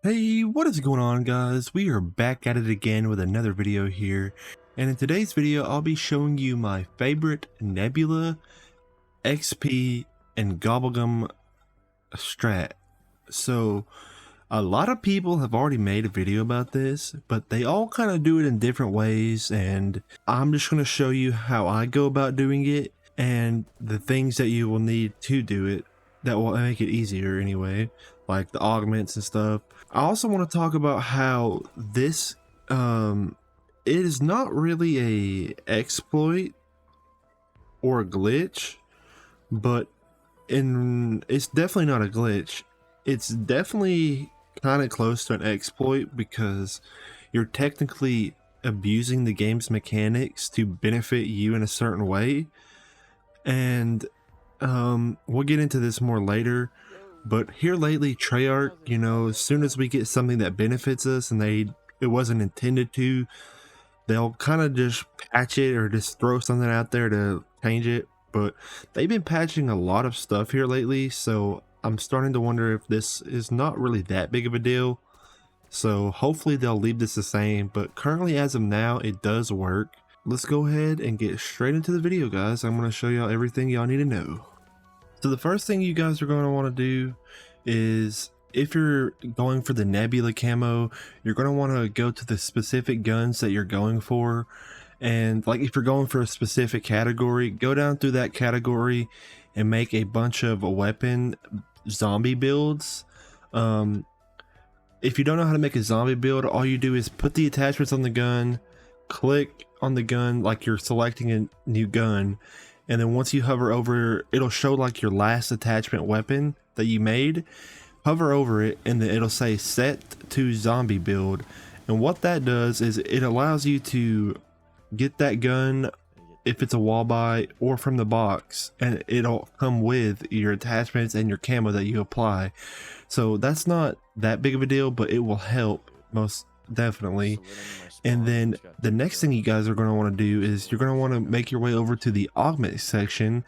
Hey, what is going on, guys? We are back at it again with another video here, and in today's video I'll be showing you my favorite Nebula, XP, and Gobblegum strat. So a lot of people have already made a video about this, but they all kind of do it in different ways, and I'm just going to show you how I go about doing it and the things that you will need to do it that will make it easier anyway, like the augments and stuff. I also want to talk about how this it is not really a exploit or a glitch, but it's definitely not a glitch. It's definitely kind of close to an exploit because you're technically abusing the game's mechanics to benefit you in a certain way. And we'll get into this more later, but here lately, Treyarch, you know, as soon as we get something that benefits us and it wasn't intended to, they'll kind of just patch it or just throw something out there to change it. But they've been patching a lot of stuff here lately, so I'm starting to wonder if this is not really that big of a deal. So hopefully they'll leave this the same, but currently as of now, it does work. Let's go ahead and get straight into the video, guys. I'm going to show y'all everything y'all need to know. So the first thing you guys are going to want to do is, if you're going for the Nebula camo, you're going to want to go to the specific guns that you're going for. And like if you're going for a specific category, go down through that category and make a bunch of weapon zombie builds. If you don't know how to make a zombie build, all you do is put the attachments on the gun, click on the gun like you're selecting a new gun, and then once you hover over, it'll show like your last attachment weapon that you made. Hover over it and then it'll say set to zombie build, and what that does is it allows you to get that gun if it's a wall buy or from the box, and it'll come with your attachments and your camo that you apply. So that's not that big of a deal, but it will help most definitely. And then the next thing you guys are going to want to do is you're going to want to make your way over to the augment section.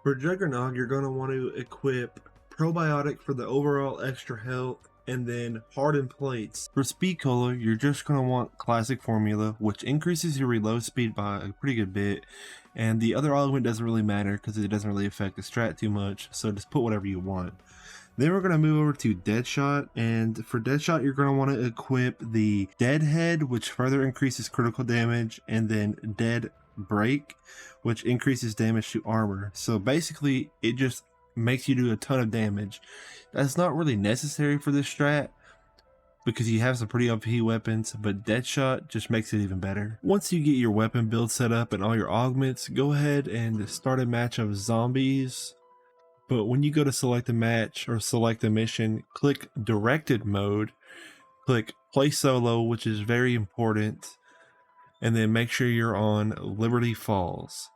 For Juggernog, you're going to want to equip probiotic for the overall extra health, and then hardened plates. For speed cola, you're just going to want classic formula, which increases your reload speed by a pretty good bit, and the other augment doesn't really matter because it doesn't really affect the strat too much, so just put whatever you want. Then we're going to move over to Deadshot, and for Deadshot you're going to want to equip the Deadhead, which further increases critical damage, and then Dead Break, which increases damage to armor. So basically it just makes you do a ton of damage. That's not really necessary for this strat because you have some pretty OP weapons, but Deadshot just makes it even better. Once you get your weapon build set up and all your augments, go ahead and start a match of zombies. But when you go to select a match or select a mission, click directed mode, click play solo, which is very important, and then make sure you're on Liberty Falls.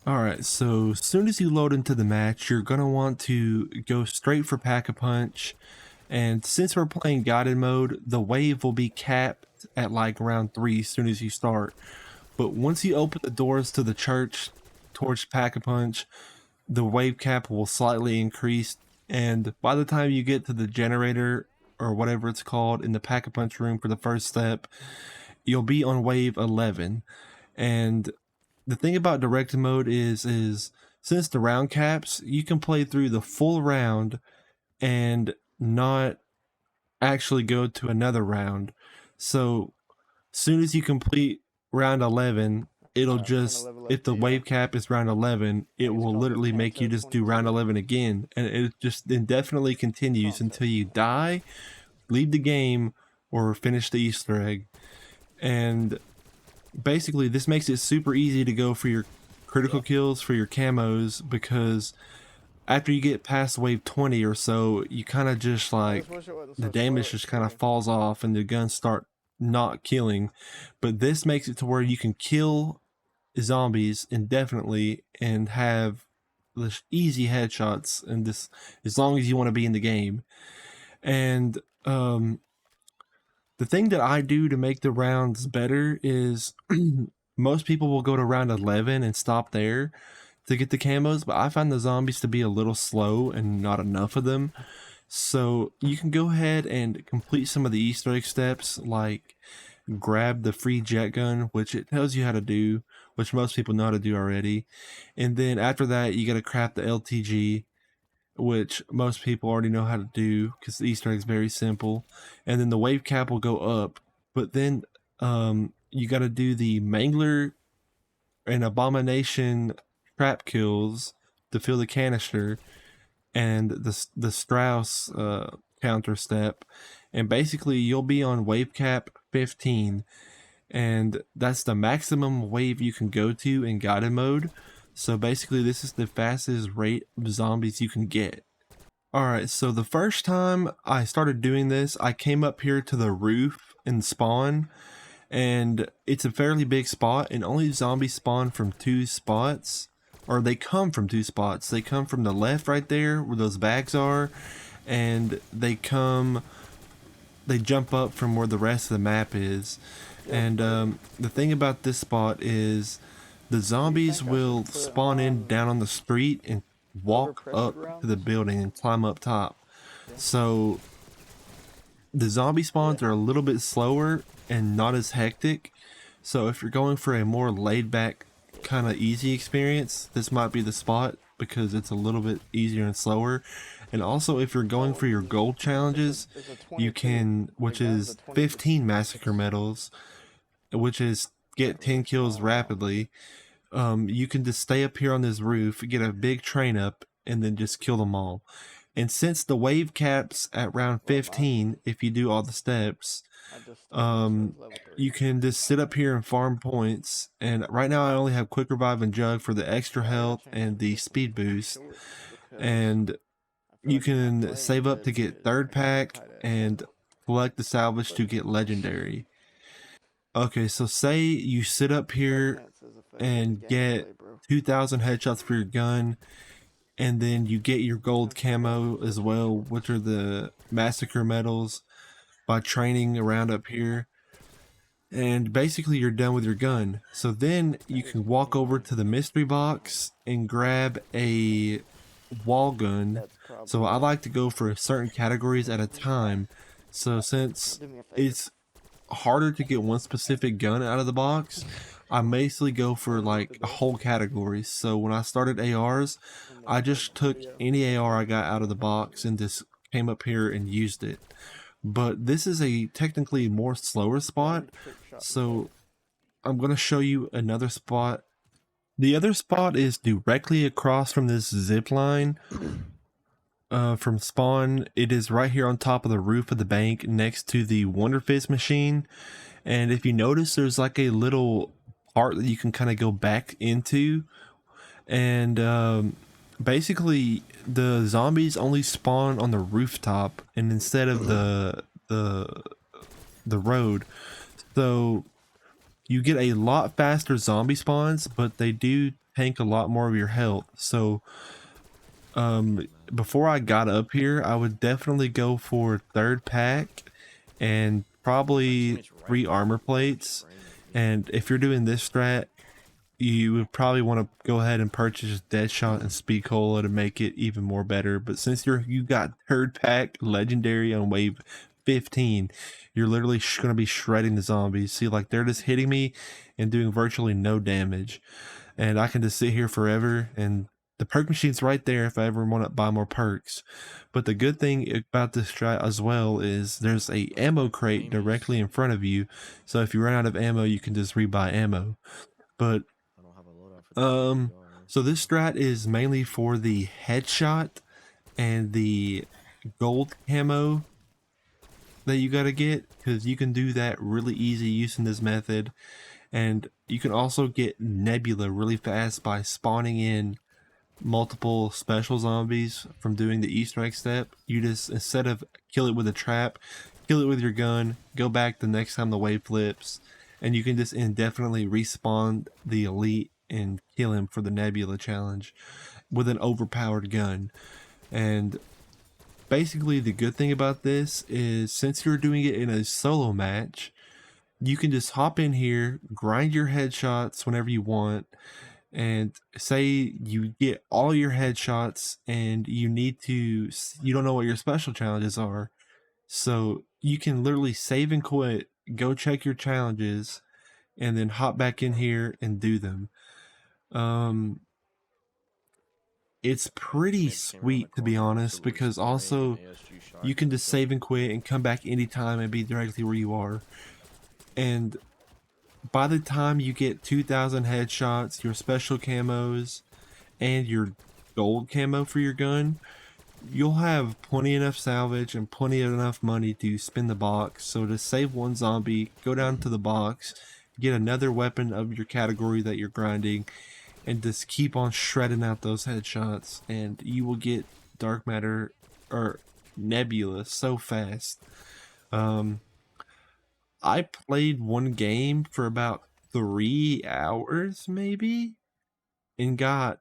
Alright, so as soon as you load into the match, you're going to want to go straight for Pack-a-Punch, and since we're playing guided mode, the wave will be capped at like round 3 as soon as you start. But once you open the doors to the church towards Pack-a-Punch, the wave cap will slightly increase, and by the time you get to the generator or whatever it's called in the Pack-a-Punch room for the first step, you'll be on wave 11. And the thing about directed mode is since the round caps, you can play through the full round and not actually go to another round. So soon as you complete round 11, it'll just, if the wave cap is round 11, it will literally make you just do round 11 again, and it just indefinitely continues until you die, leave the game, or finish the Easter egg. And basically this makes it super easy to go for your critical kills for your camos, because after you get past wave 20 or so, you kind of just like, the damage just kind of falls off and the guns start not killing. But this makes it to where you can kill zombies indefinitely and have the easy headshots, and this as long as you want to be in the game. And the thing that I do to make the rounds better is most people will go to round 11 and stop there to get the camos, but I find the zombies to be a little slow and not enough of them. So you can go ahead and complete some of the Easter egg steps, like grab the free jet gun, which it tells you how to do, which most people know how to do already. And then after that, you got to craft the LTG, which most people already know how to do because the Easter egg is very simple. And then the wave cap will go up, but then you got to do the Mangler and Abomination trap kills to fill the canister, and the Strauss counter step, and basically you'll be on wave cap 15, and that's the maximum wave you can go to in guided mode. So basically this is the fastest rate of zombies you can get. Alright, so the first time I started doing this, I came up here to the roof and spawn, and it's a fairly big spot, and only zombies spawn from 2 spots, or they come from 2 spots. They come from the left right there where those bags are, and they jump up from where the rest of the map is. And the thing about this spot is the zombies will spawn in down on the street and walk up to the building and climb up top. So the zombie spawns are a little bit slower and not as hectic. So if you're going for a more laid back kind of easy experience, this might be the spot because it's a little bit easier and slower. And also if you're going for your gold challenges, you can, which is 15 massacre medals, which is get 10 kills rapidly. You can just stay up here on this roof, get a big train up, and then just kill them all. And since the wave caps at round 15, if you do all the steps, you can just sit up here and farm points. And right now I only have quick revive and jug for the extra health and the speed boost. And you can save up to get 3rd pack and collect the salvage to get legendary. Okay, so say you sit up here and get 2,000 headshots for your gun, and then you get your gold camo as well, which are the massacre medals, by training around up here. And basically you're done with your gun. So then you can walk over to the mystery box and grab a wall gun. So I like to go for certain categories at a time. So since it's harder to get one specific gun out of the box, I basically go for like a whole category. So when I started ARs, I just took any AR I got out of the box and just came up here and used it. But this is a technically more slower spot, so I'm going to show you another spot. The other spot is directly across from this zip line from spawn. It is right here on top of the roof of the bank next to the Wonder Fizz machine. And if you notice, there's like a little part that you can kind of go back into, and basically the zombies only spawn on the rooftop and instead of the road. So you get a lot faster zombie spawns, but they do tank a lot more of your health. So before I got up here, I would definitely go for 3rd pack and probably 3 armor plates. And if you're doing this strat, you would probably want to go ahead and purchase Deadshot and Speed Cola to make it even more better. But since you got 3rd pack legendary on wave 15, you're literally going to be shredding the zombies. See, like they're just hitting me and doing virtually no damage, and I can just sit here forever. And the perk machine's right there if I ever want to buy more perks. But the good thing about this strat as well is there's a ammo crate directly in front of you, so if you run out of ammo you can just rebuy ammo. But so this strat is mainly for the headshot and the gold camo that you gotta get, because you can do that really easy using this method. And you can also get nebula really fast by spawning in multiple special zombies from doing the Easter egg step. You just, instead of kill it with a trap, kill it with your gun, go back the next time the wave flips, and you can just indefinitely respawn the elite and kill him for the nebula challenge with an overpowered gun. And basically the good thing about this is, since you're doing it in a solo match, you can just hop in here, grind your headshots whenever you want, And say you get all your headshots and you don't know what your special challenges are. So you can literally save and quit, go check your challenges, and then hop back in here and do them. It's pretty Snake came around the sweet, to be corner, honest, so we're because spawning an also ASG you can shotgun just with them. save and quit and come back anytime and be directly where you are. And by the time you get 2,000 headshots, your special camos, and your gold camo for your gun, you'll have plenty enough salvage and plenty enough money to spin the box. So to save one zombie, go down to the box, get another weapon of your category that you're grinding, and just keep on shredding out those headshots, and you will get dark matter or nebula so fast. I played one game for about 3 hours maybe and got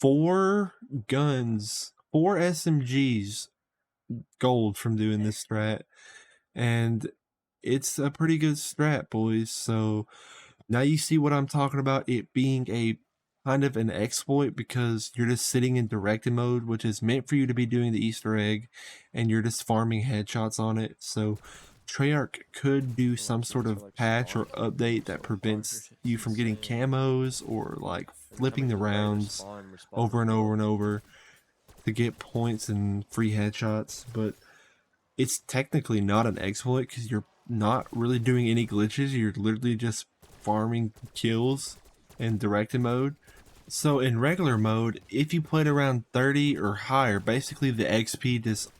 4 guns, 4 SMGs gold from doing this strat, and it's a pretty good strat, boys. So now you see what I'm talking about, it being a kind of an exploit because you're just sitting in directed mode, which is meant for you to be doing the Easter egg, and you're just farming headshots on it. So Treyarch could do some sort Teammates are of like patch or spawn camping update that so hard. prevents It's you from getting insane. camos or like Every time I flipping hit the the right or rounds spawn, respawn over as and well. over and over to get points and free headshots. But it's technically not an exploit because you're not really doing any glitches. You're literally just farming kills in directed mode. So in regular mode, if you played around 30 or higher, basically the XP just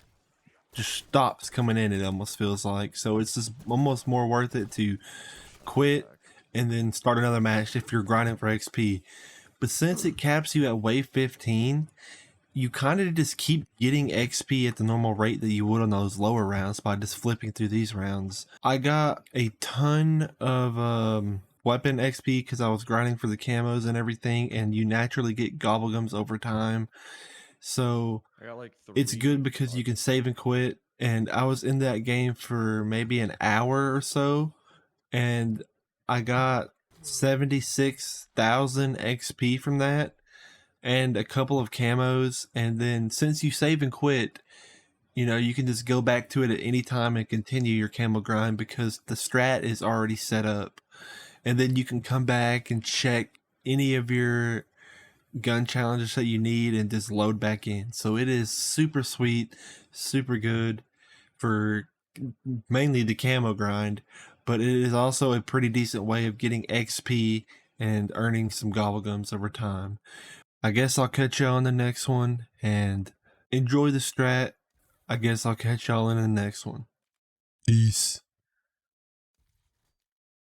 stops coming in, it almost feels like. So it's just almost more worth it to quit Back. and then start another match if you're grinding for XP. But since it caps you at wave 15, you kind of just keep getting XP at the normal rate that you would on those lower rounds by just flipping through these rounds. I got a ton of weapon XP because I was grinding for the camos and everything, and you naturally get gobblegums over time. So I got like it's 3. good because you can save and quit. And I was in that game for maybe an hour or so, and I got 76,000 XP from that and a couple of camos. And then since you save and quit, you can just go back to it at any time and continue your camo grind because the strat is already set up. And then you can come back and check any of your gun challenges that you need and just load back in. So it is super sweet, super good for mainly the camo grind, but it is also a pretty decent way of getting XP and earning some gobblegums over time. I guess I'll catch y'all on the next one and enjoy the strat. I guess I'll catch y'all in the next one. Peace.